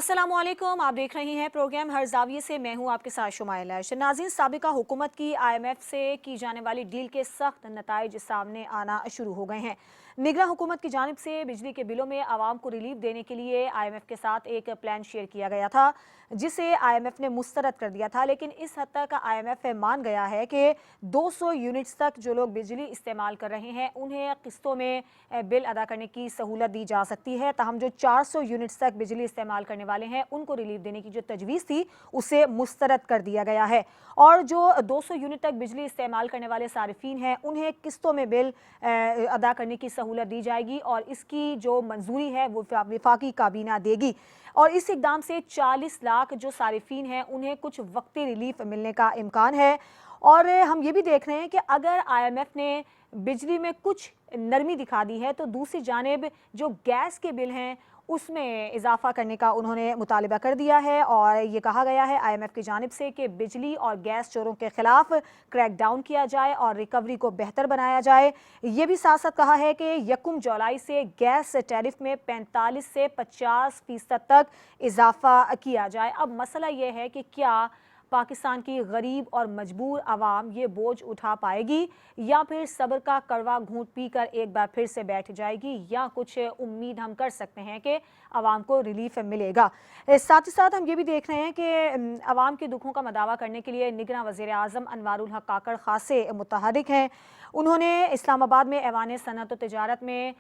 अस्सलामुअलैकुम, आप देख रहे हैं प्रोग्राम हर जाविये से। मैं हूं आपके साथ शुमाइला। नाज़रीन, साबिका हुकूमत की IMF से की जाने वाली डील के सख्त नताइज सामने आना शुरू हो गए हैं। निगरान हुकूमत की जानिब से बिजली के बिलों में आवाम को रिलीफ देने के लिए IMF के साथ एक प्लान शेयर किया गया था, जिसे IMF ने मुस्तरद कर दिया था। लेकिन इस हद तक IMF मान गया है कि 200 यूनिट्स तक जो लोग बिजली इस्तेमाल कर रहे हैं उन्हें किस्तों में बिल अदा करने की सहूलत दी जा सकती है। ताहम जो 400 यूनिट्स तक बिजली इस्तेमाल करने वाले हैं उनको रिलीफ देने की जो तजवीज़ थी उसे मुस्तरद कर दिया गया है। और जो 200 यूनिट तक बिजली इस्तेमाल करने वाले सारिफीन हैं उन्हें किस्तों में बिल अदा करने की सहूलत दी जाएगी और इसकी जो मंजूरी है वो वफाकी काबीना देगी। और इस इकदाम से 40 लाख जो सारिफीन हैं उन्हें कुछ वक्ती रिलीफ मिलने का इम्कान है। और हम ये भी देख रहे हैं कि अगर IMF ने बिजली में कुछ नरमी दिखा दी है तो दूसरी जानिब जो गैस के बिल हैं उसमें इजाफा करने का उन्होंने मुतालिबा कर दिया है। और ये कहा गया है IMF की जानिब से कि बिजली और गैस चोरों के खिलाफ क्रैक डाउन किया जाए और रिकवरी को बेहतर बनाया जाए। ये भी साथ साथ कहा है कि 1 जुलाई से गैस टैरिफ में 45 से 50% तक इजाफा किया जाए। अब मसला ये है कि क्या पाकिस्तान की गरीब और मजबूर आवाम ये बोझ उठा पाएगी या फिर सब्र का कड़वा घूंट पीकर एक बार फिर से बैठ जाएगी, या कुछ उम्मीद हम कर सकते हैं कि आवाम को रिलीफ मिलेगा। साथ ही साथ हम ये भी देख रहे हैं कि आवाम के दुखों का मदावा करने के लिए निगरान वज़ीर आज़म अनवारुल हक काकड़ खासे मुतहरिक हैं। उन्होंने इस्लामाबाद में ऐवान सनअत व तिजारत में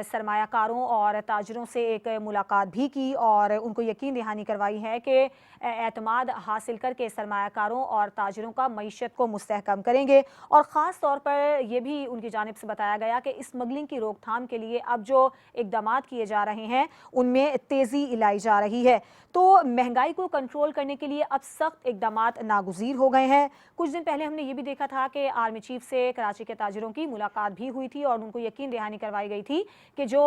सरमायाकारों और ताजरों से एक मुलाकात भी की और उनको यकीन दहानी करवाई है कि एतमाद हासिल करके सरमायाकारों और ताजरों का मईशत को मुस्तहकम करेंगे। और ख़ास तौर पर यह भी उनकी जानिब से बताया गया कि स्मगलिंग की रोकथाम के लिए अब जो इकदाम किए जा रहे हैं उनमें तेज़ी लाई जा रही है। तो महंगाई को कंट्रोल करने के लिए अब सख्त इकदाम नागुज़ीर हो गए हैं। कुछ दिन पहले हमने ये भी देखा था कि आर्मी चीफ से कराची के ताजरों की मुलाकात भी हुई थी और उनको यकीन दहानी करवाई गई थी कि जो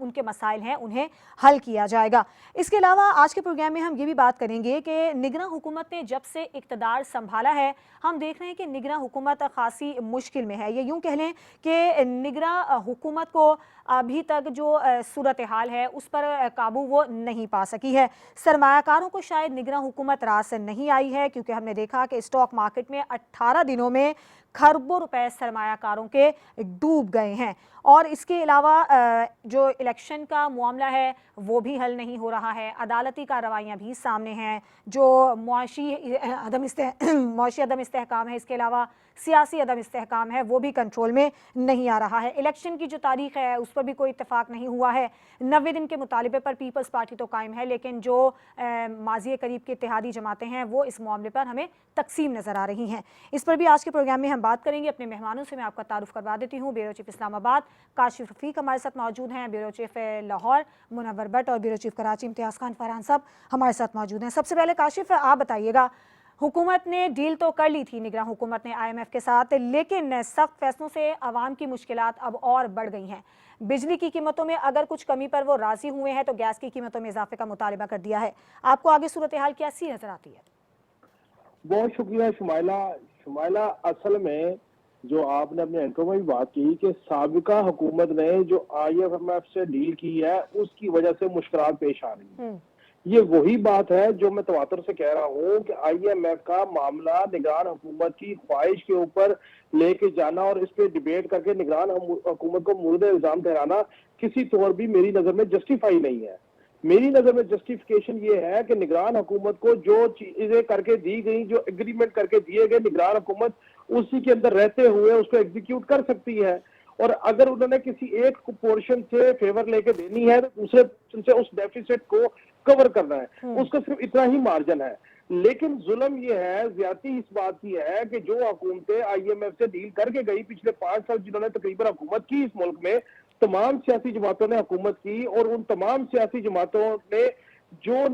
उनके मसाइल हैं उन्हें हल किया जाएगा। इसके अलावा आज के प्रोग्राम में हम ये भी बात करेंगे कि निगरान हुकूमत ने जब से इक़्तिदार संभाला है हम देख रहे हैं कि निगरान हुकूमत खासी मुश्किल में है। ये यूँ कह लें कि निगरान हुकूमत को अभी तक जो सूरत हाल है उस पर काबू वो नहीं पा सकी है। सरमायाकारों को शायद निगरान हुकूमत रास नहीं आई है, क्योंकि हमने देखा कि स्टॉक मार्केट में 18 दिनों में खरबों रुपए सरमायाकारों के डूब गए हैं। और इसके अलावा जो इलेक्शन का मामला है वो भी हल नहीं हो रहा है। अदालती कार्रवाइयाँ भी सामने हैं। जो मुआशी अदम इस्तेहकाम है, इसके अलावा सियासी अदम इस्तेहकाम है, वो भी कंट्रोल में नहीं आ रहा है। इलेक्शन की जो तारीख है उस पर भी कोई इत्तेफाक नहीं हुआ है। 90 दिन के मुतालिबे पर पीपल्स पार्टी तो कायम है, लेकिन जो माजी करीब के इत्तेहादी जमातें हैं वो इस मामले पर हमें तकसीम नज़र आ रही हैं। इस पर भी आज के प्रोग्राम में हम बात करेंगे। अपने मेहमानों से मैं आपका तारुफ करवा देती हूँ। ब्यूरो चीफ इस्लामाबाद काशिफ रफीक हमारे साथ मौजूद हैं, ब्यूरो चीफ लाहौर मुनव्वर भट्ट और ब्यूरो चीफ कराची इम्तियाज़ खान फरहान साहब हमारे साथ मौजूद हैं। सबसे पहले काशिफ, आप बताइएगा, हुकूमत ने डील तो कर ली थी निगरान हुकूमत ने IMF के साथ, लेकिन सख्त फैसलों से आवाम की मुश्किलात अब और बढ़ गई हैं। बिजली की कीमतों में अगर कुछ कमी पर वो राजी हुए हैं तो गैस की कीमतों में इजाफे का मुतालिबा कर दिया है। आपको आगे सूरत हाल कैसी नजर आती है? बहुत शुक्रिया शुमाइला। असल में जो आपने अपने एंट्रो में भी बात की कि साबिका हुकूमत ने जो IMF से डील की है उसकी वजह से मुश्किलात पेश आ रही है। ये वही बात है जो मैं तवातर से कह रहा हूँ कि IMF का मामला निगरान हुकूमत की ख्वाहिश के ऊपर लेके जाना और इस पे डिबेट करके निगरान हुकूमत को मुर्द इल्जाम ठहराना किसी तौर भी मेरी नजर में जस्टिफाई नहीं है। मेरी नजर में जस्टिफिकेशन ये है कि निगरान हुकूमत को जो चीजें करके दी गई, जो एग्रीमेंट करके दिए गए, निगरान हुकूमत उसी के अंदर रहते हुए उसको एग्जीक्यूट कर सकती है। और अगर उन्होंने किसी एक पोर्शन से फेवर लेके देनी है तो दूसरे पोर्शन से उस डेफिसिट को कवर करना है, उसका सिर्फ इतना ही मार्जिन है। लेकिन जुल्म ये है, ज्यादती इस बात की है कि जो हुकूमतें IMF से डील करके गई पिछले 5 साल जिन्होंने तकरीबन हुकूमत की इस मुल्क में, तमाम सियासी जमातों ने हुकूमत की और उन तमाम सियासी जमातों ने जो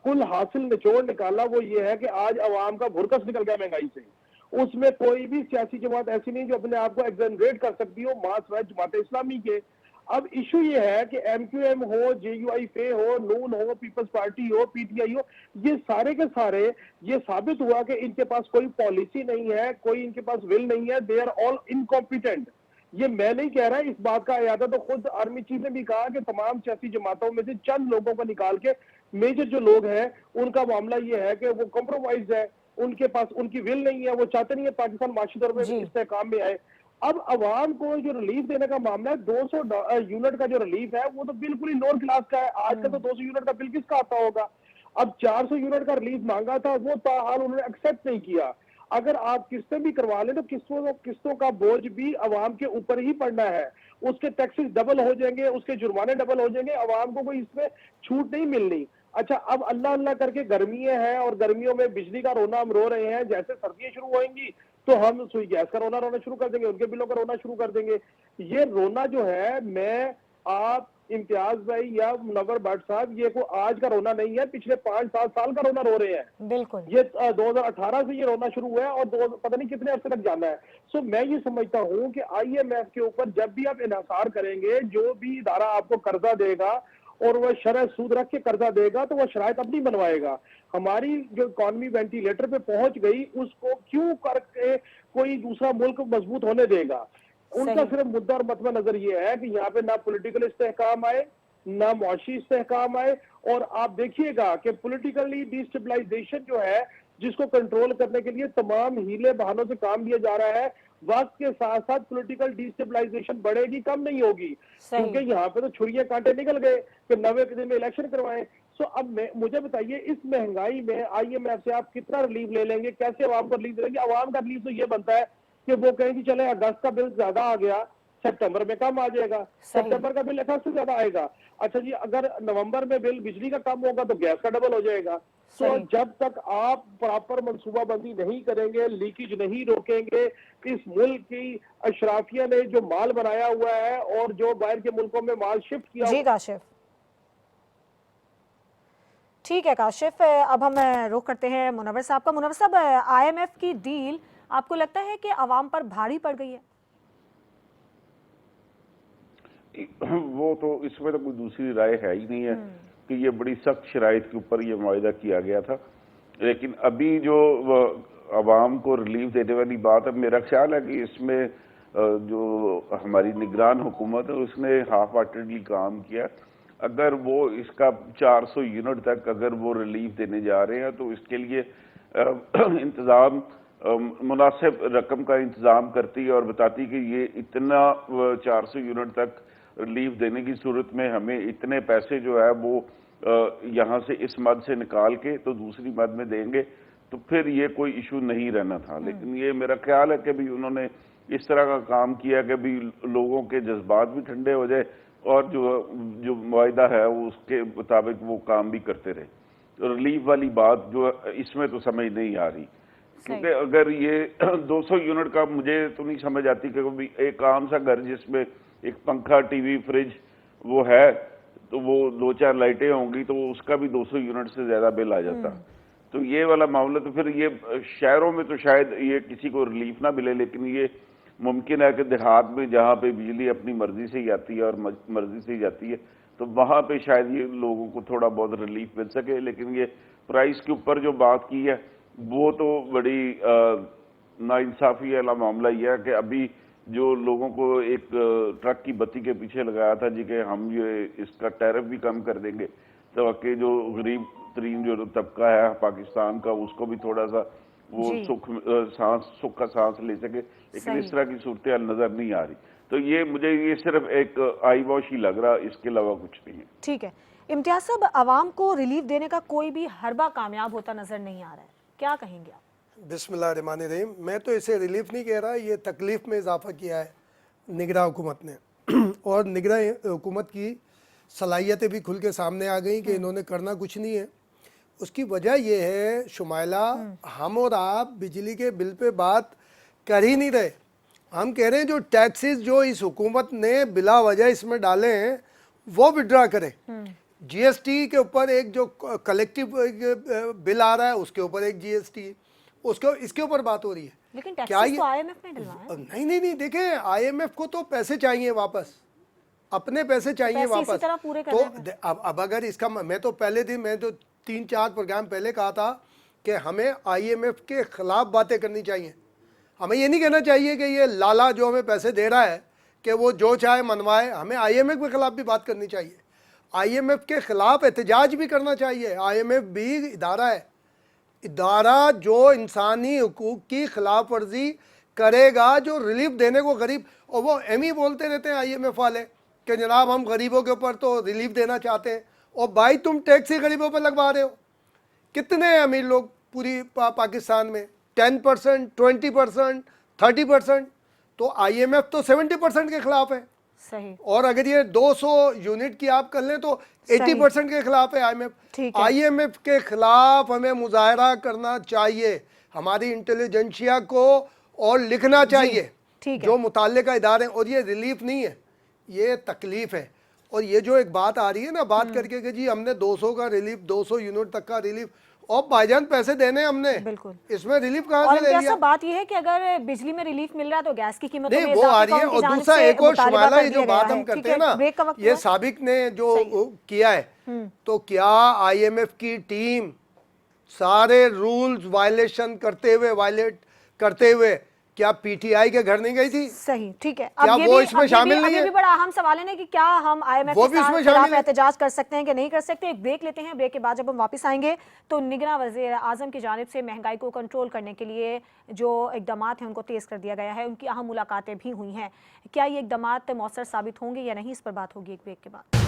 कुल हासिल निचोड़ निकाला वो ये है कि आज अवाम का भुरकस निकल गया महंगाई से। उसमें कोई भी सियासी जमात ऐसी नहीं जो अपने आप को एग्जेनरेट कर सकती हो मास जमात इस्लामी के। अब इशू ये है कि MQM हो, JUIF हो, नून हो, पीपल्स पार्टी हो, PTI हो, ये सारे के सारे ये साबित हुआ कि इनके पास कोई पॉलिसी नहीं है, कोई इनके पास विल नहीं है। They are all incompetent. ये मैं नहीं कह रहा, इस बात का आया था तो खुद आर्मी चीफ ने भी कहा कि तमाम सियासी जमातों में से चंद लोगों को निकाल के मेजर जो लोग हैं उनका मामला ये है कि वो कॉम्प्रोमाइज है, उनके पास उनकी विल नहीं है, वो चाहते नहीं है पाकिस्तान माशी तौर पर जी इस्तेहकाम में आए। अब अवाम को जो रिलीफ देने का मामला है, 200 यूनिट का जो रिलीफ है वो तो बिल्कुल ही लोअर क्लास का है। आजकल तो 200 यूनिट का बिल किसका आता होगा। अब 400 यूनिट का रिलीफ मांगा था, वो ताहाल उन्होंने एक्सेप्ट नहीं किया। अगर आप किस्तें भी करवा लें तो किस्तों का बोझ भी अवाम के ऊपर ही पड़ना है, उसके टैक्सेस डबल हो जाएंगे, उसके जुर्माने डबल हो जाएंगे, अवाम को कोई इसमें छूट नहीं मिलनी। अच्छा, अब अल्लाह अल्लाह करके गर्मियां हैं और गर्मियों में बिजली का रोना हम रो रहे हैं, जैसे सर्दियां शुरू होंगी तो हम सुई गैस का रोना शुरू कर देंगे, उनके बिलों का रोना शुरू कर देंगे। ये रोना जो है, मैं आप इम्तियाज भाई या मुनव्वर भट्ट साहब, ये को आज का रोना नहीं है, पिछले 5-7 साल का रोना रो रहे हैं। बिल्कुल। ये 2018 से ये रोना शुरू हुआ है और पता नहीं कितने अरसे तक जाना है। सो मैं ये समझता हूं कि IMF के ऊपर जब भी आप इन्हिसार करेंगे, जो भी इदारा आपको कर्जा देगा और वह शरह सूद रख के कर्जा देगा तो वह शराइत अपनी बनवाएगा। हमारी जो इकॉनमी वेंटिलेटर पे पहुंच गई, उसको क्यों करके कोई दूसरा मुल्क मजबूत होने देगा। उनका सही। सिर्फ मुद्दा और मतवा नजर ये है कि यहाँ पे ना पॉलिटिकल इस्तेहकाम आए, ना मुआशी इस्तेहकाम आए, और आप देखिएगा कि पॉलिटिकली डिस्टेबलाइजेशन जो है, जिसको कंट्रोल करने के लिए तमाम हीले बहानों से काम लिया जा रहा है, वक्त के साथ साथ पॉलिटिकल डिस्टेबलाइजेशन बढ़ेगी, कम नहीं होगी। क्योंकि यहाँ पे तो छुरियां कांटे निकल गए कि 90 के दिन में इलेक्शन करवाएं। सो अब मुझे बताइए, इस महंगाई में IMF से आप कितना रिलीफ ले लेंगे, कैसे अवाम को रिलीफ देंगे। अवाम का रिलीफ तो ये बनता है कि वो कहें कि चले अगस्त का बिल ज्यादा आ गया, सितंबर में कम आ जाएगा, सितंबर का बिल अगस्त से ज्यादा आएगा। अच्छा जी, अगर नवंबर में बिल बिजली का कम होगा तो गैस का डबल हो जाएगा। तो जब तक आप प्रॉपर मनसूबाबंदी नहीं करेंगे, लीकेज नहीं रोकेंगे, इस मुल्क की अशराफिया ने जो माल बनाया हुआ है और जो बाहर के मुल्कों में माल शिफ्ट किया। जी काशिफ, ठीक है काशिफ, अब हम रुख करते हैं मुनव्वर साहब का। मुनव्वर साहब, IMF की डील आपको लगता है कि अवाम पर भारी पड़ गई है? वो तो इसमें तो कोई दूसरी राय है ही नहीं है कि ये बड़ी सख्त शराइत के ऊपर ये मुआहिदा किया गया था। लेकिन अभी जो अवाम को रिलीफ देने वाली बात है, मेरा ख्याल है कि इसमें जो हमारी निगरान हुकूमत है उसने हाफ हार्टेडली काम किया। अगर वो इसका 400 यूनिट तक अगर वो रिलीफ देने जा रहे हैं तो इसके लिए इंतज़ाम मुनासिब रकम का इंतज़ाम करती है और बताती कि ये इतना 400 यूनिट तक रिलीफ देने की सूरत में हमें इतने पैसे जो है वो यहाँ से इस मद से निकाल के तो दूसरी मद में देंगे, तो फिर ये कोई इशू नहीं रहना था। लेकिन ये मेरा ख्याल है कि भी उन्होंने इस तरह का काम किया कि भी लोगों के जज्बात भी ठंडे हो जाए और जो मुआहिदा है वो उसके मुताबिक वो काम भी करते रहे। तो रिलीफ वाली बात जो इसमें तो समझ नहीं आ रही, क्योंकि अगर ये 200 यूनिट का मुझे तो नहीं समझ आती कि एक आम सा घर जिसमें एक पंखा, टीवी, फ्रिज वो है, तो वो 2-4 लाइटें होंगी तो उसका भी 200 यूनिट से ज्यादा बिल आ जाता। तो ये वाला मामला तो फिर ये शहरों में तो शायद ये किसी को रिलीफ ना मिले, लेकिन ये मुमकिन है कि देहात में जहाँ पे बिजली अपनी मर्जी से ही आती है और मर्जी से ही जाती है तो वहाँ पे शायद ये लोगों को थोड़ा बहुत रिलीफ मिल सके। लेकिन ये प्राइस के ऊपर जो बात की है वो तो बड़ी नाइंसाफी वाला मामला ही है कि अभी जो लोगों को एक ट्रक की बत्ती के पीछे लगाया था जी कि हम ये इसका टैरिफ भी कम कर देंगे ताकि जो गरीब तरीन जो तबका है पाकिस्तान का उसको भी थोड़ा सा वो सुख का सांस ले सके, लेकिन इस तरह की सूरत नजर नहीं आ रही। तो ये मुझे ये सिर्फ एक आई वॉश ही लग रहा, इसके अलावा कुछ नहीं है। ठीक है इम्तियाज साहब, आवाम को रिलीफ देने का कोई भी हरबा कामयाब होता नजर नहीं आ रहा है, क्या कहेंगे आप? बिस्मिल्लाहिर्रहमानिर्रहीम। मैं तो इसे रिलीफ नहीं कह रहा, ये तकलीफ में इजाफा किया है निगरान हुकूमत ने और निगरान हुकूमत की सलाहियतें भी खुल के सामने आ गई कि इन्होंने करना कुछ नहीं है। उसकी वजह यह है शुमाइला, हम और आप बिजली के बिल पे बात कर ही नहीं रहे। हम कह रहे हैं जो टैक्सेस जो इस हुकूमत ने बिला वजह इसमें डाले हैं वो विड्रा करें। GST के ऊपर एक जो कलेक्टिव बिल आ रहा है उसके ऊपर एक GST, उसको इसके ऊपर बात हो रही है। लेकिन क्या ये तो IMF ने डलवाया? नहीं देखें, IMF को तो पैसे चाहिए वापस, अपने पैसे चाहिए वापस। तो अब अगर इसका, मैं तो पहले दिन, मैं तो 3-4 प्रोग्राम पहले कहा था कि हमें IMF के खिलाफ बातें करनी चाहिए। हमें ये नहीं कहना चाहिए कि ये लाला जो हमें पैसे दे रहा है कि वो जो चाहे मनवाए। हमें IMF के खिलाफ भी बात करनी चाहिए, IMF के खिलाफ एहतजाज भी करना चाहिए। IMF भी इदारा है, इदारा जो इंसानी हुकूक की खिलाफ वर्जी करेगा, जो रिलीफ देने को गरीब, और वो ही बोलते रहते हैं IMF वाले कि जनाब हम गरीबों के ऊपर तो रिलीफ देना चाहते हैं। और भाई तुम टैक्स ही गरीबों पर लगवा रहे हो। कितने अमीर लोग पूरी पाकिस्तान में? 10%, 20%, 30%। तो IMF तो 70% के खिलाफ है। सही। और अगर ये 200 यूनिट की आप कर लें तो 80% के खिलाफ है IMF। ठीक है। IMF के खिलाफ हमें मुजाहरा करना चाहिए, हमारी इंटेलिजेंसिया को, और लिखना चाहिए ठीक है। जो मुताल्लिका इदारे। और ये रिलीफ नहीं है, ये तकलीफ है। और ये जो एक बात आ रही है ना, बात करके कि जी हमने 200 का रिलीफ, 200 यूनिट तक का रिलीफ, और भाईजान पैसे देने हमने, बिल्कुल। इसमें रिलीफ कहाँ और से ले इम्तियाज लिया? साहब, बात यह है कि अगर बिजली में रिलीफ मिल रहा है तो गैस की कीमतों नहीं में वो आ इजाफे रही है। का उनकी और जानिब दूसरा से एक और मुतालिबा शुमाइला, कर ये दिया जो गया बात है। हम ठीक करते हैं है, ना, ब्रेक का वक्त ये हुआ। साबिक ने जो किया है, तो क्या IMF की टीम सारे रूल्स वायलेशन करते हुए, वायलेट करते हुए, क्या PTI के घर नहीं गई थी? सही। ठीक है। क्या वो इसमें शामिल नहीं अब ये है? भी बड़ा अहम सवाल है ना कि क्या हम IMF वो के भी इसमें खिलाफ शामिल है? एहतजाज कर सकते हैं कि नहीं कर सकते? एक ब्रेक लेते हैं, ब्रेक के बाद जब हम वापस आएंगे तो निगरां वज़ीर आज़म की जानिब से महंगाई को कंट्रोल करने के लिए जो इकदाम हैं उनको तेज़ कर दिया गया है, उनकी अहम मुलाकातें भी हुई हैं। क्या ये इकदाम मौसर साबित होंगे या नहीं, इस पर बात होगी एक ब्रेक के बाद।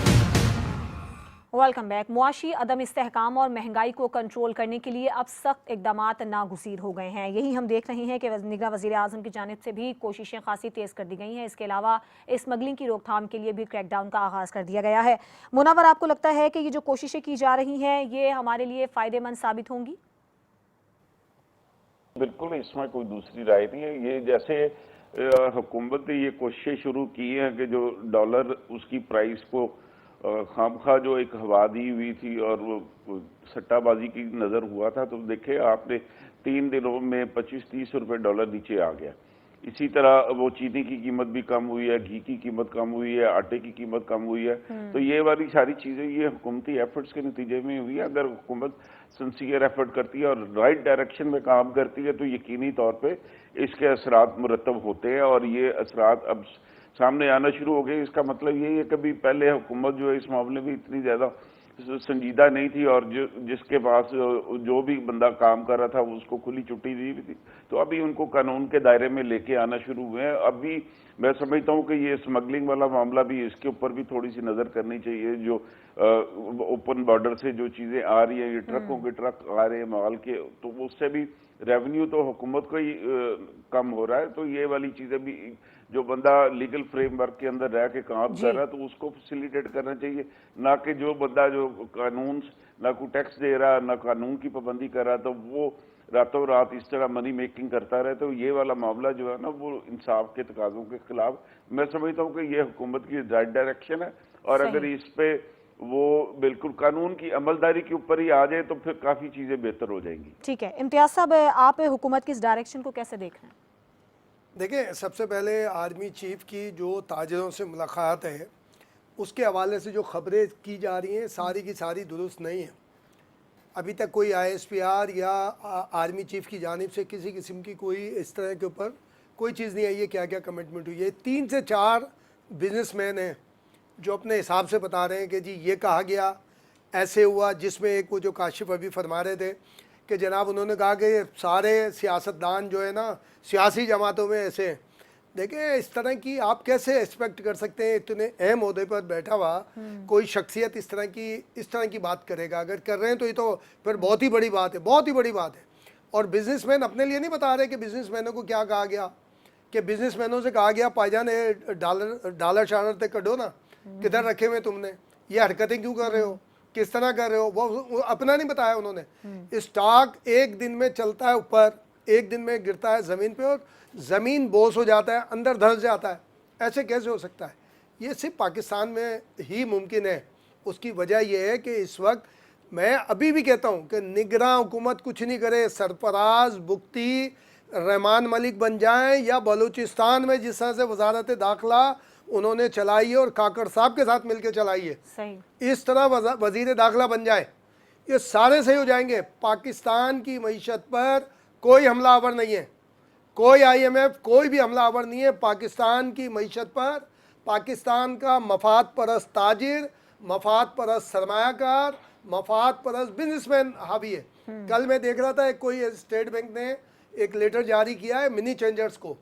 Welcome back. मुआशी अदम इस्तेहकाम और महंगाई को कंट्रोल करने के लिए अब सख्त इकदाम नागुज़ीर हो गए हैं। यही हम देख रहे हैं कि निगरां वज़ीर आज़म की जानिब से भी कोशिशें खासी तेज़ कर दी गई हैं। इसके अलावा स्मगलिंग की रोकथाम के लिए भी क्रैकडाउन का आगाज़ कर दिया गया है। मुनव्वर, आपको लगता है कि ये जो कोशिशें की जा रही हैं ये हमारे लिए फ़ायदेमंद साबित होंगी? बिल्कुल, इसमें कोई दूसरी राय नहीं है। ये जैसे हुकूमत ने ये कोशिशें शुरू की हैं कि जो डॉलर उसकी प्राइस को खामखा जो एक हवा दी हुई थी और वो सट्टाबाजी की नज़र हुआ था, तो देखे आपने 3 दिनों में 25-30 रुपए डॉलर नीचे आ गया। इसी तरह वो चीनी की कीमत भी कम हुई है, घी की कीमत कम हुई है, आटे की कीमत कम हुई है। तो ये वाली सारी चीज़ें ये हुकूमती एफर्ट्स के नतीजे में हुई है। अगर हुकूमत सिंसियर एफर्ट करती है और राइट डायरेक्शन में काम करती है तो यकीनी तौर पे इसके असरात मुरतब होते हैं, और ये असरात अब सामने आना शुरू हो गए। इसका मतलब यही है कि कभी पहले हुकूमत जो है इस मामले में इतनी ज़्यादा संजीदा नहीं थी, और जिसके पास जो भी बंदा काम कर रहा था उसको खुली छुट्टी दी हुई थी, तो अभी उनको कानून के दायरे में लेके आना शुरू हुए हैं। अभी मैं समझता हूँ कि ये स्मगलिंग वाला मामला भी, इसके ऊपर भी थोड़ी सी नज़र करनी चाहिए। जो ओपन बॉर्डर से जो चीज़ें आ रही हैं, ये ट्रकों के ट्रक आ रहे हैं माल के, तो उससे भी रेवेन्यू तो हुकूमत को ही कम हो रहा है। तो ये वाली चीज़ें भी, जो बंदा लीगल फ्रेमवर्क के अंदर रह के काम कर रहा है तो उसको फैसिलिटेट करना चाहिए, ना कि जो बंदा जो कानून ना कोई टैक्स दे रहा, ना कानून की पाबंदी कर रहा, तो वो रातों रात इस तरह मनी मेकिंग करता रहे। तो ये वाला मामला जो है ना, वो इंसाफ के तकाज़ों के खिलाफ, मैं समझता हूँ कि ये हुकूमत की राइट डायरेक्शन है। और अगर इस पे वो बिल्कुल कानून की अमलदारी के ऊपर ही आ जाए तो फिर काफ़ी चीज़ें बेहतर हो जाएंगी। ठीक है। इम्तियाज साहब, आप हुकूमत की इस डायरेक्शन को कैसे देख रहे हैं? देखिए, सबसे पहले आर्मी चीफ की जो ताजरों से मुलाकात है उसके हवाले से जो खबरें की जा रही हैं सारी की सारी दुरुस्त नहीं है। अभी तक कोई ISPR या आर्मी चीफ की जानिब से किसी किस्म की कोई इस तरह के ऊपर कोई चीज़ नहीं आई है क्या क्या कमिटमेंट हुई है। 3 से 4 बिजनेसमैन हैं जो अपने हिसाब से बता रहे हैं कि जी ये कहा गया, ऐसे हुआ, जिसमें एक वो जो काशिफ अभी फरमा रहे थे कि जनाब उन्होंने कहा कि सारे सियासतदान जो है ना सियासी जमातों में ऐसे हैं। देखिए, इस तरह की आप कैसे एक्सपेक्ट कर सकते हैं इतने अहम ओहदे पर बैठा हुआ कोई शख्सियत इस तरह की बात करेगा? अगर कर रहे हैं तो ये तो फिर बहुत ही बड़ी बात है, बहुत ही बड़ी बात है। और बिजनेसमैन अपने लिए नहीं बता रहे कि बिजनेसमैनों को क्या कहा गया, कि बिजनेसमैनों से कहा गया पायजान डॉलर शालर तक कटो ना, किधर रखे हुए तुमने, ये हरकतें क्यों कर रहे हो, किस तरह कर रहे हो, वो अपना नहीं बताया उन्होंने। स्टॉक एक दिन में चलता है ऊपर, एक दिन में गिरता है ज़मीन पे और ज़मीन बोझ हो जाता है, अंदर धंस जाता है। ऐसे कैसे हो सकता है? ये सिर्फ पाकिस्तान में ही मुमकिन है। उसकी वजह यह है कि इस वक्त मैं अभी भी कहता हूँ कि निगरां हुकूमत कुछ नहीं करे, सरफराज बुख्ती रहमान मलिक बन जाएं, या बलूचिस्तान में जिस तरह से वजारत दाखिला उन्होंने चलाई है और काकड़ साहब के साथ मिलकर चलाई है, इस तरह वजीर दाखिला बन जाए, ये सारे सही हो जाएंगे। पाकिस्तान की मईशत पर कोई हमला आवर नहीं है, कोई आईएमएफ कोई भी हमलावर नहीं है। पाकिस्तान की मईशत पर पाकिस्तान का मफाद परस्त ताजिर, मफाद परस्त सरमायाकार, मफाद परस्त बिजनेसमैन हावी है। कल मैं देख रहा था कोई स्टेट बैंक ने एक लेटर जारी किया है मनी चेंजर्स को,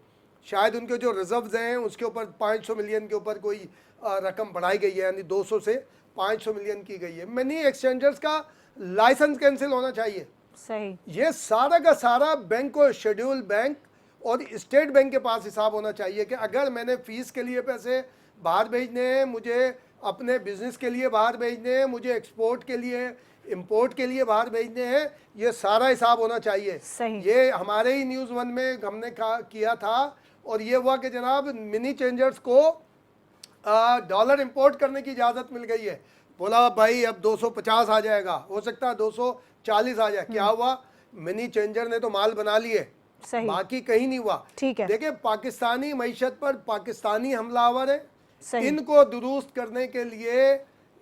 शायद उनके जो रिजर्व्स हैं उसके ऊपर 500 मिलियन के ऊपर कोई रकम बढ़ाई गई है, यानी 200 से 500 मिलियन की गई है। मनी एक्सचेंजर्स का लाइसेंस कैंसिल होना चाहिए। सही। ये सारा का सारा बैंक को शेड्यूल बैंक और स्टेट बैंक के पास हिसाब होना चाहिए कि अगर मैंने फीस के लिए पैसे बाहर भेजने हैं, मुझे अपने बिजनेस के लिए बाहर भेजने हैं, मुझे एक्सपोर्ट के लिए इंपोर्ट के लिए बाहर भेजने हैं, ये सारा हिसाब होना चाहिए। सही। ये हमारे ही न्यूज़ 1 में हमने किया था और ये हुआ कि जनाब मिनी चेंजर्स को डॉलर इंपोर्ट करने की इजाज़त मिल गई है। बोला भाई अब 250 आ जाएगा, हो सकता है 240 आ जाए। क्या हुआ? मिनी चेंजर ने तो माल बना लिए, सही। बाकी कहीं नहीं हुआ। ठीक है। देखिए पाकिस्तानी मईशत पर पाकिस्तानी हमलावर है, सही। इनको दुरुस्त करने के लिए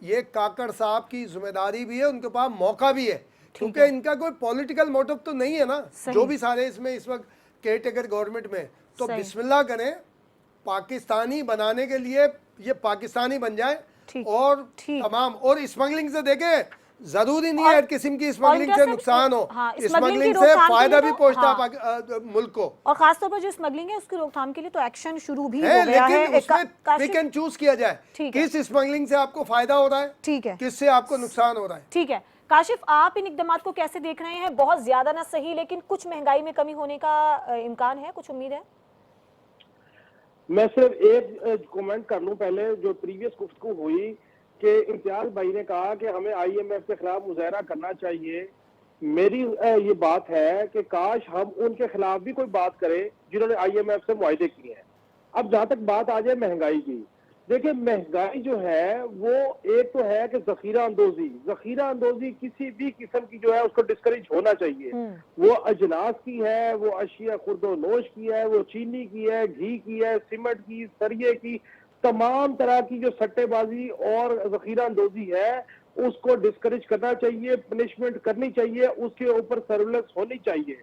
ये काकड़ साहब की जिम्मेदारी भी है, उनके पास मौका भी है, क्योंकि इनका कोई पॉलिटिकल मोटिव तो नहीं है ना जो भी सारे इसमें इस वक्त केयरटेकर गवर्नमेंट में। तो बिस्मिल्लाह करें, पाकिस्तानी बनाने के लिए ये पाकिस्तानी बन जाए और तमाम। और स्मगलिंग से देखें, जरूरी नहीं है हर किस्म की स्मगलिंग से नुकसान हो। हाँ, स्मगलिंग से फायदा भी पहुंचता है मुल्क को। और खासतौर पर जो स्मगलिंग है उसकी रोकथाम के लिए तो एक्शन शुरू भी है, हो गया है। लेकिन उसमें पिक एंड चूज किया जाए किस स्मगलिंग से आपको फायदा हो रहा है, ठीक है, किससे आपको नुकसान हो रहा है। ठीक है काशिफ, आप इन इकदामात को कैसे देख रहे हैं? बहुत ज्यादा ना सही, लेकिन कुछ महंगाई में कमी होने का इम्कान है, कुछ उम्मीद है? मैं सिर्फ एक कमेंट कर लूं पहले, जो प्रीवियस गुफ्तगू हुई कि इम्तियाज भाई ने कहा कि हमें आईएमएफ के खिलाफ मुजाहरा करना चाहिए। मेरी ये बात है कि काश हम उनके खिलाफ भी कोई बात करें जिन्होंने आईएमएफ से मुआहदे किए हैं। अब जहां तक बात आ जाए महंगाई की, देखिए महंगाई जो है वो एक तो है कि जखीरा अंदोजी किसी भी किस्म की जो है उसको डिस्करेज होना चाहिए। वो अजनास की है, वो अशिया खुर्दोनोश की है, वो चीनी की है, घी की है, सीमेंट की, सरिये की, तमाम तरह की जो सट्टेबाजी और जखीरा अंदोजी है उसको डिस्करेज करना चाहिए, पनिशमेंट करनी चाहिए, उसके ऊपर सर्विलेंस होनी चाहिए।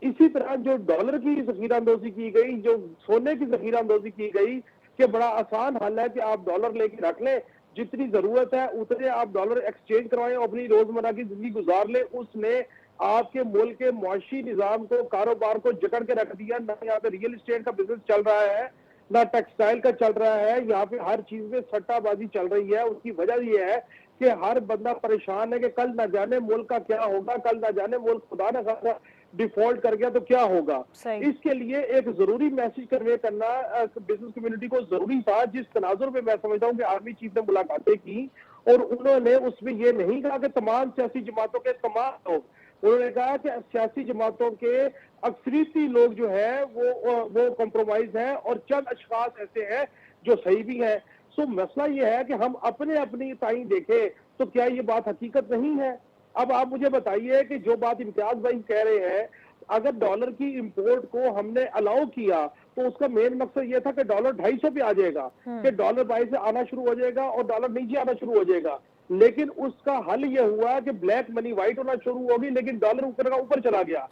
इसी तरह जो डॉलर की जखीरा अंदोजी की गई, जो सोने की जखीरा अंदोजी की गई, कि बड़ा आसान हल है कि आप डॉलर लेके रख लें, जितनी जरूरत है उतने आप डॉलर एक्सचेंज करवाएं, अपनी रोजमर्रा की जिंदगी गुजार लें। उसने आपके मुल्क के मुआशी निजाम को, कारोबार को जकड़ के रख दिया। ना यहाँ पे रियल एस्टेट का बिजनेस चल रहा है, ना टेक्सटाइल का चल रहा है, यहाँ पे हर चीज में सट्टाबाजी चल रही है। उसकी वजह यह है कि हर बंदा परेशान है कि कल ना जाने मुल्क का क्या होगा, कल ना जाने मुल्क खुदा ना खासा डिफॉल्ट कर गया तो क्या होगा। इसके लिए एक जरूरी मैसेज कन्वे करना बिजनेस कम्युनिटी को जरूरी था। जिस तनाजुर में मैं समझता हूँ कि आर्मी चीफ ने मुलाकातें की और उन्होंने उसमें ये नहीं कहा कि तमाम सियासी जमातों के तमाम लोग, उन्होंने कहा कि सियासी जमातों के अक्सरियती लोग जो है वो कॉम्प्रोमाइज है और चंद अशखास ऐसे हैं जो सही भी हैं। सो मसला ये है कि हम अपने अपनी ताई देखें तो क्या ये बात हकीकत नहीं है? अब आप मुझे बताइए कि जो बात इम्तियाज भाई कह रहे हैं, अगर डॉलर की इंपोर्ट को हमने अलाउ किया तो उसका मेन मकसद ये था कि डॉलर 250 पे आ जाएगा, कि डॉलर बाई से आना शुरू हो जाएगा और डॉलर नीचे आना शुरू हो जाएगा। लेकिन उसका हल ये हुआ कि ब्लैक मनी व्हाइट होना शुरू होगी, लेकिन डॉलर ऊपर का ऊपर चला गया।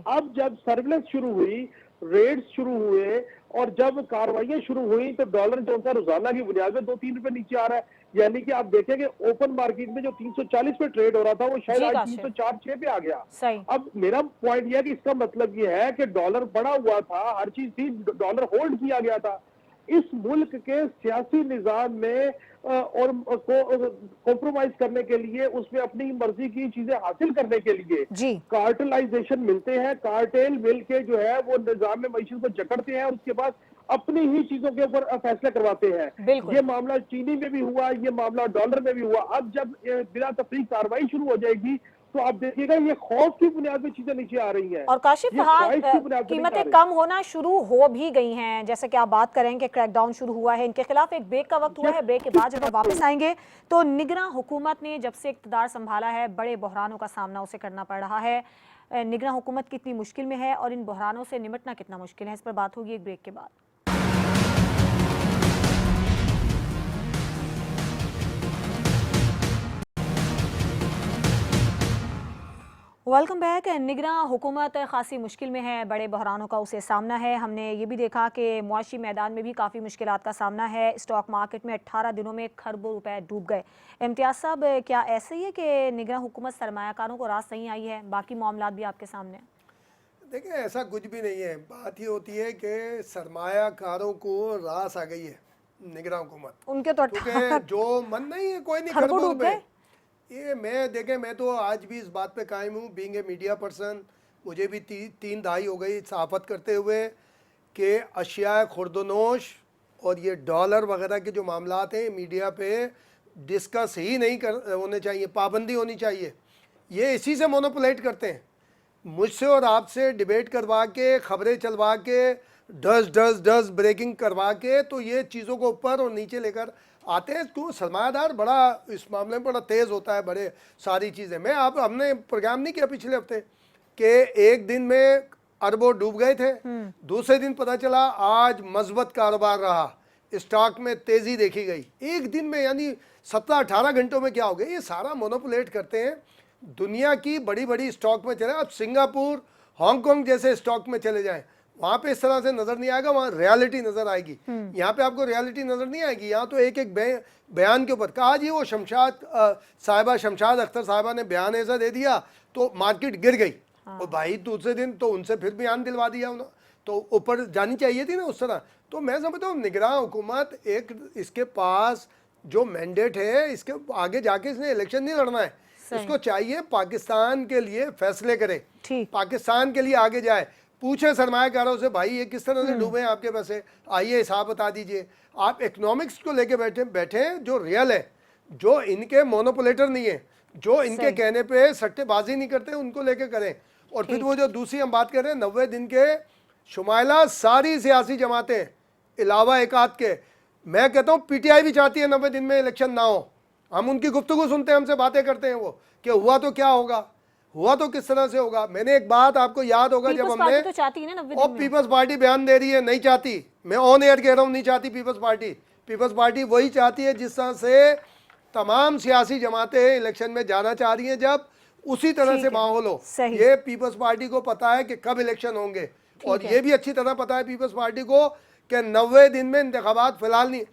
अब जब सर्विलेंस शुरू हुई, रेड्स शुरू हुए और जब कार्रवाइयां शुरू हुई तो डॉलर जो सा रोजाना की बुनियाद में 2-3 रुपए नीचे आ रहा है। यानी कि आप देखें कि ओपन मार्केट में जो 340 पे ट्रेड हो रहा था वो शायद आज 304-6 पे आ गया। अब मेरा पॉइंट यह है कि इसका मतलब ये है कि डॉलर बढ़ा हुआ था, हर चीज थी, डॉलर होल्ड किया गया था। इस मुल्क के सियासी निजाम में और कॉम्प्रोमाइज करने के लिए, उसमें अपनी मर्जी की चीजें हासिल करने के लिए कार्टेलाइजेशन मिलते हैं। कार्टेल मिल के जो है वो निजाम में मईशत को जकड़ते हैं और उसके बाद अपनी ही चीजों के ऊपर फैसले करवाते हैं। ये मामला चीनी में भी हुआ, ये मामला डॉलर में भी हुआ। अब जब बिना तफरीक कार्रवाई शुरू हो जाएगी तो आप देखिएगा ये खौफ की बुनियाद पे चीजें नीचे आ रही हैं। और काशिफ, कीमतें कम होना शुरू हो भी गई हैं, जैसे कि आप बात करें कि क्रैकडाउन शुरू हुआ है इनके खिलाफ। एक ब्रेक का वक्त हुआ है, ब्रेक के बाद जब हम वापस आएंगे तो निगरान हुकूमत ने जब से इक़्तिदार संभाला है बड़े बहरानों का सामना उसे करना पड़ रहा है। निगरान हुकूमत कितनी मुश्किल में है और इन बहरानों से निपटना कितना मुश्किल है, इस पर बात होगी एक ब्रेक के बाद। Welcome back. निगरां हुकूमत खासी मुश्किल में है, बड़े बहरानों का उसे सामना है। हमने ये भी देखा कि मुआशी मैदान में भी काफ़ी मुश्किलात का सामना है। स्टॉक मार्केट में 18 दिनों में खरबों रुपए डूब गए। इम्तियाज़ साहब, क्या ऐसे ही है कि निगरां हुकूमत सरमायाकारों को रास नहीं आई है? बाकी मामलात भी आपके सामने हैं। देखिए, ऐसा कुछ भी नहीं है। बात ये होती है कि सरमायाकारों को रास आ गई है निगरान हुकूमत, उनके तो क्योंकि जो मन नहीं है, कोई नहीं, खरबों खरबों डूब रुपए। गए। ये मैं तो आज भी इस बात पे कायम हूँ, बीइंग ए मीडिया पर्सन। मुझे भी तीन दहाई हो गई सहाफत करते हुए कि अशिया खुर्दनोश और ये डॉलर वगैरह के जो मामलात हैं मीडिया पे डिस्कस ही नहीं कर होने चाहिए, पाबंदी होनी चाहिए। ये इसी से मोनोपोलेट करते हैं, मुझसे और आपसे डिबेट करवा के, खबरें चलवा के, डस ब्रेकिंग करवा के, तो ये चीज़ों को ऊपर और नीचे लेकर आते हैं। क्यों? सरमायादार बड़ा इस मामले में बड़ा तेज़ होता है, बड़े सारी चीज़ें। हमने प्रोग्राम नहीं किया पिछले हफ्ते कि एक दिन में अरबों डूब गए थे, दूसरे दिन पता चला आज मजबूत कारोबार रहा, स्टॉक में तेज़ी देखी गई एक दिन में, यानी 17-18 घंटों में क्या हो गया। ये सारा मोनोपोलेट करते हैं। दुनिया की बड़ी बड़ी स्टॉक में चले, अब सिंगापुर, हांगकांग जैसे स्टॉक में चले जाएं, वहाँ पे इस तरह से नज़र नहीं आएगा, वहाँ रियलिटी नज़र आएगी। यहाँ पे आपको रियलिटी नज़र नहीं आएगी। यहाँ तो एक एक बयान के ऊपर कहा जी, वो शमशाद अख्तर साहिबा ने बयान ऐसा दे दिया तो मार्केट गिर गई। और भाई दूसरे दिन तो उनसे फिर बयान दिलवा दिया उन्होंने, तो ऊपर जानी चाहिए थी ना उस तरह। तो मैं समझता हूँ निगरान हुकूमत एक, इसके पास जो मैंडेट है, इसके आगे जाके इसने इलेक्शन नहीं लड़ना है। इसको चाहिए पाकिस्तान के लिए फैसले करे, पाकिस्तान के लिए आगे जाए, पूछे सरमायाकारों से भाई ये किस तरह से डूबे हैं आपके पैसे, आइए हिसाब बता दीजिए। आप इकोनॉमिक्स को लेके बैठे जो रियल है, जो इनके मोनोपोलेटर नहीं है, जो इनके कहने पे सट्टेबाजी नहीं करते, उनको लेके करें। और फिर वो जो दूसरी हम बात कर रहे हैं 90 दिन के शुमाइला, सारी सियासी जमातें अलावा एक आध के, मैं कहता हूँ पीटीआई भी चाहती है 90 दिन में इलेक्शन ना हो। हम उनकी गुफ्तगू सुनते हैं, हमसे बातें करते हैं वो कि हुआ तो क्या होगा, हुआ तो किस तरह से होगा। मैंने एक बात आपको याद होगा, जब हमने तो चाहती है ना 90 और दिन में। पीपल्स पार्टी बयान दे रही है, नहीं चाहती, मैं ऑन एयर कह रहा हूँ, नहीं चाहती पीपल्स पार्टी वही चाहती है जिस तरह से तमाम सियासी जमातें इलेक्शन में जाना चाह रही हैं, जब उसी तरह से माहौल हो। ये पीपल्स पार्टी को पता है कि कब इलेक्शन होंगे, और ये भी अच्छी तरह पता है पीपल्स पार्टी को कि 90 दिन में इंतखाबात फिलहाल नहीं।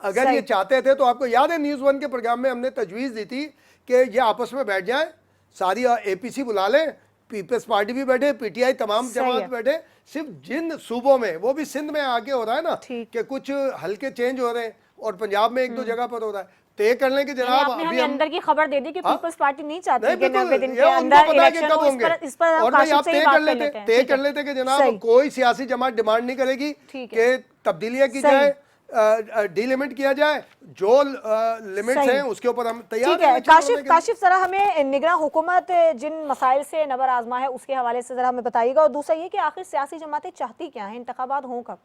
अगर ये चाहते थे तो आपको याद है न्यूज़ 1 के प्रोग्राम में हमने तजवीज़ दी थी कि ये आपस में बैठ जाए, सारी एपीसी बुला लें, पीपल्स पार्टी भी बैठे, पीटीआई तमाम जमात बैठे, सिर्फ जिन सूबों में, वो भी सिंध में आगे हो रहा है ना कि कुछ हल्के चेंज हो रहे हैं, और पंजाब में एक दो जगह पर हो रहा है, तय कर लें कि जनाब अभी हम अंदर की खबर दे दी कि पीपल्स पार्टी नहीं चाहती नहीं, कि 90 दिन के उनको अंदर पता है कि इलेक्शन कब हो। होंगे। इस पर और भाई आप तय कर लेते कि जनाब कोई सियासी जमात डिमांड नहीं करेगी कि तब्दीलियां की जाए, डीलिमिट किया जाए, जो लिमिट्स हैं उसके ऊपर हम तैयार हैं। काशिफ जरा हमें निगरान हुकूमत जिन मसाइल से नबर आजमा है उसके हवाले से जरा हमें बताइएगा, और दूसरा ये कि आखिर सियासी जमातें चाहती क्या हैं, इंतखाबात हों कब?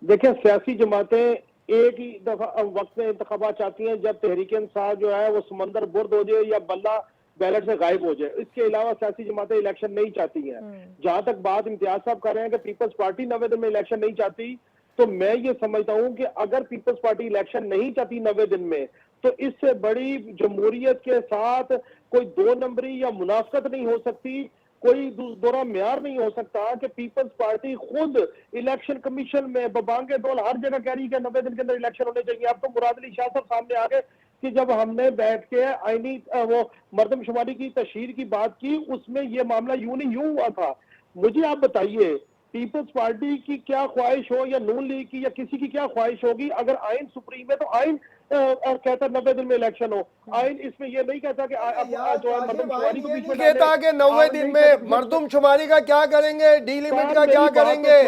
देखिए, सियासी जमातें एक ही दफा वक्त में इंतखाबात चाहती हैं जब तहरीक इंसाफ जो है वो समंदर बुर्द हो जाए या बल्ला बैलेट से गायब हो जाए। इसके अलावा सियासी जमातें इलेक्शन नहीं चाहती हैं। जहां तक बात इम्तियाज साहब कर रहे हैं कि पीपल्स पार्टी 90 दिन में इलेक्शन नहीं चाहती, तो मैं ये समझता हूं कि अगर पीपल्स पार्टी इलेक्शन नहीं चाहती 90 दिन में, तो इससे बड़ी जमहूरियत के साथ कोई दो नंबरी या मुनाफकत नहीं हो सकती, कोई दोहरा म्यार नहीं हो सकता कि पीपल्स पार्टी खुद इलेक्शन कमीशन में बबांगे डोल हर जगह कह रही है कि 90 दिन के अंदर इलेक्शन होने चाहिए। अब तो मुराद अली शाह साहब सामने आ गए कि जब हमने बैठ के आईनी वो मर्दमशुमारी की तशहीर की बात की, उसमें ये मामला यूं नहीं यूं हुआ था। मुझे आप बताइए, पीपल्स पार्टी की क्या ख्वाहिश हो या नून लीग की या किसी की क्या ख्वाहिश होगी, अगर आइन सुप्रीम है तो आइन कहता 90 दिन में इलेक्शन हो। आइन इसमें ये नहीं कहता कि जो है मर्दमशुमारी को बीच में कहता कि 90 दिन में मर्दमशुमारी का क्या करेंगे, डीलिमिट का क्या करेंगे,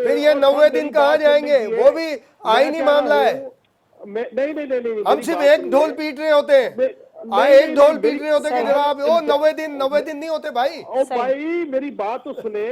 फिर ये 90 दिन कहाँ जाएंगे, वो भी आईनी मामला है। नहीं, हम सिर्फ एक ढोल पीट रहे होते हैं, एक ढोल पीट रहे होते कि जनाब वो 90 दिन नहीं होते भाई। ओ भाई मेरी बात तो सुने,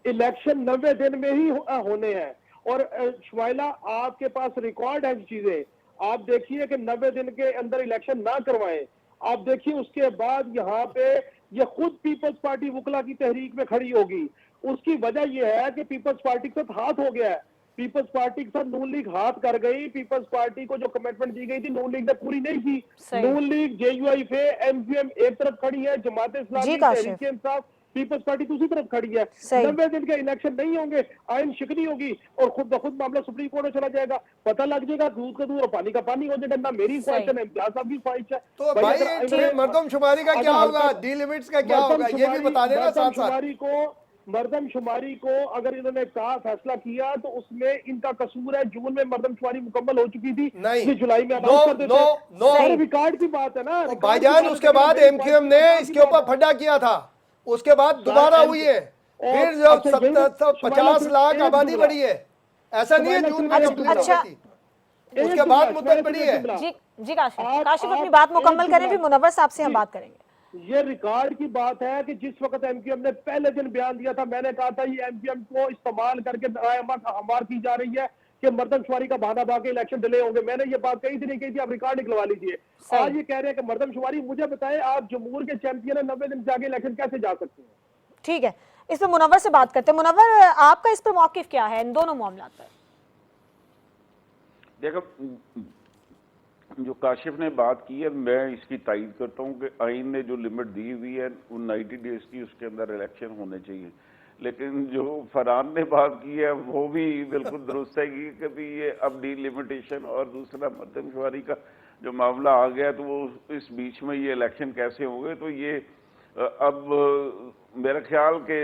इलेक्शन 90 दिन में ही होने हैं। और शुमाइला आपके पास रिकॉर्ड है चीजें, आप देखिए कि 90 दिन के अंदर इलेक्शन ना करवाएं। आप देखिए उसके बाद यहाँ पे ये खुद पीपल्स पार्टी वकला की तहरीक में खड़ी होगी। उसकी वजह यह है कि पीपल्स पार्टी के साथ हाथ हो गया है। पीपल्स पार्टी के साथ नून लीग हाथ कर गई। पीपल्स पार्टी को जो कमिटमेंट दी गई थी नून लीग ने पूरी नहीं की। सही। नून लीग, JUIF, MQM एक तरफ खड़ी है, जमात इस्लामी, काशिफ। तहरीक इंसाफ, पीपल्स पार्टी दूसरी तरफ खड़ी है। सही। 90 दिन के इलेक्शन नहीं होंगे, आइन शिकनी होगी और खुद ब खुद मामला सुप्रीम कोर्ट में चला जाएगा। पता लग जाएगा दूध का दूध और पानी का पानी हो जाएगा। ना मेरी ख्वाहिश है, ना इम्तियाज साहब की ख्वाहिश है। तो भाई फिर मर्दमशुमारी का क्या होगा, डी लिमिट्स का क्या होगा, ये भी बता देना साथ साथ। मर्दमशुमारी को अगर इन्होंने कहा फैसला किया तो उसमें इनका कसूर है। जून में मर्दमशुमारी मुकम्मल हो चुकी थी, नहीं, जुलाई में अनाउंस कर देते। नो रिकॉर्ड की बात है ना भाईजान। उसके बाद MQM ने इसके ऊपर फड्डा किया था, उसके बाद दोबारा हुई है, फिर जब 50 लाख आबादी बढ़ी है, ऐसा नहीं है जून में कंप्लीट हो गई थी, उसके बाद मुद्दत बढ़ी है। जी काशिफ अपनी बात मुकम्मल करें, फिर मुनव्वर साहब से हम बात करेंगे। ये रिकॉर्ड की बात है कि जिस वक्त MQM ने पहले दिन बयान दिया था, मैंने कहा था ये MQM को इस्तेमाल करके हमार की जा रही है कि मर्दमशुमारी का बहाना बना के इलेक्शन डिले होंगे। मैंने ये बात कही थी, नहीं कही थी, आप रिकॉर्ड निकलवा लीजिए। आज ये कह रहे हैं कि मर्दमशुमारी। मुझे बताएं, आप जमहूर के चैंपियन है, 90 दिन जाके इलेक्शन कैसे जा सकते हैं? ठीक है, इस पर मुनव्वर से बात करते हैं। मुनव्वर, आपका इस पर मौकिफ क्या है इन दोनों मामलों पर? देखो, जो काशिफ ने बात की है, मैं इसकी तायद करता हूँ कि आइन ने जो लिमिट दी हुई है उन 90 डेज की, उसके अंदर इलेक्शन होने चाहिए। लेकिन जो फरहान ने बात की है वो भी बिल्कुल दुरुस्त है कि कभी ये अब डिलिमिटेशन और दूसरा मर्दमशुमारी का जो मामला आ गया तो वो इस बीच में ये इलेक्शन कैसे होंगे। तो ये अब मेरा ख्याल के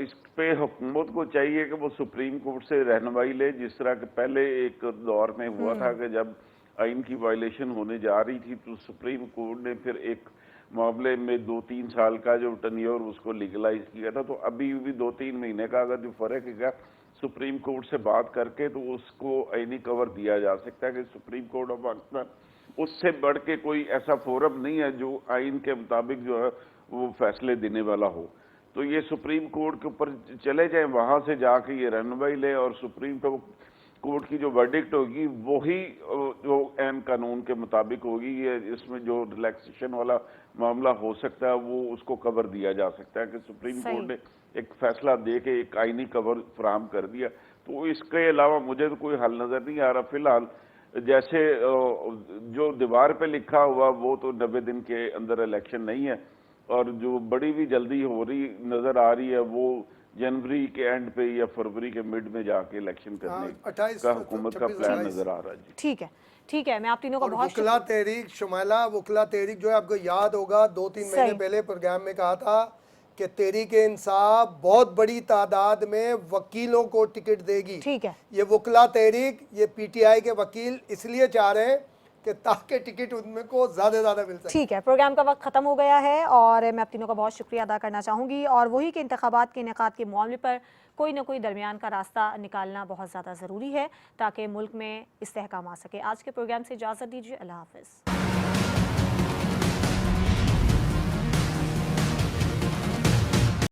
इस पे हुकूमत को चाहिए कि वो सुप्रीम कोर्ट से रहनुमाई ले, जिस तरह के पहले एक दौर में हुआ था कि जब आइन की वायलेशन होने जा रही थी तो सुप्रीम कोर्ट ने फिर एक मामले में 2-3 साल का जो टर्न्योर उसको लीगलाइज किया था। तो अभी भी 2-3 महीने का अगर जो फर्क है सुप्रीम कोर्ट से बात करके तो उसको आइनी कवर दिया जा सकता है कि सुप्रीम कोर्ट ऑफ पाकिस्तान उससे बढ़ के कोई ऐसा फोरम नहीं है जो आइन के मुताबिक जो है वो फैसले देने वाला हो। तो ये सुप्रीम कोर्ट के ऊपर चले जाएं, वहां से जाके ये रहनुमाई ले और सुप्रीम कोर्ट की जो वर्डिक्ट होगी वही जो ऐन कानून के मुताबिक होगी। ये इसमें जो रिलैक्सेशन वाला मामला हो सकता है वो उसको कवर दिया जा सकता है कि सुप्रीम कोर्ट ने एक फैसला दे के एक आईनी कवर फराहम कर दिया। तो इसके अलावा मुझे तो कोई हल नजर नहीं आ रहा फिलहाल। जैसे जो दीवार पे लिखा हुआ वो तो 90 दिन के अंदर इलेक्शन नहीं है, और जो बड़ी भी जल्दी हो रही नजर आ रही है वो जनवरी के एंड पे या फरवरी के मिड में जाके इलेक्शन करने का हुकूमत का प्लान नजर आ रहा है। जी ठीक है, मैं आप तीनों का बहुत वकला तहरीक शुमाइला, वकला तहरीक जो है आपको याद होगा 2-3 महीने पहले प्रोग्राम में कहा था कि तहरीक इंसाफ बहुत बड़ी तादाद में वकीलों को टिकट देगी। ठीक है, ये वकला तहरीक, ये PTI के वकील इसलिए चाह रहे हैं कि ताकि टिकट उनमें को ज़्यादा मिल सके। ठीक है, प्रोग्राम का वक्त ख़त्म हो गया है और मैं आप तीनों का बहुत शुक्रिया अदा करना चाहूँगी। और वही कि इंतखाबात के इनेकाद के मामले पर कोई ना कोई दरमियान का रास्ता निकालना बहुत ज़्यादा ज़रूरी है ताकि मुल्क में इस्तेहकाम आ सके। आज के प्रोग्राम से इजाज़त दीजिए, अल्लाह हाफ़िज़।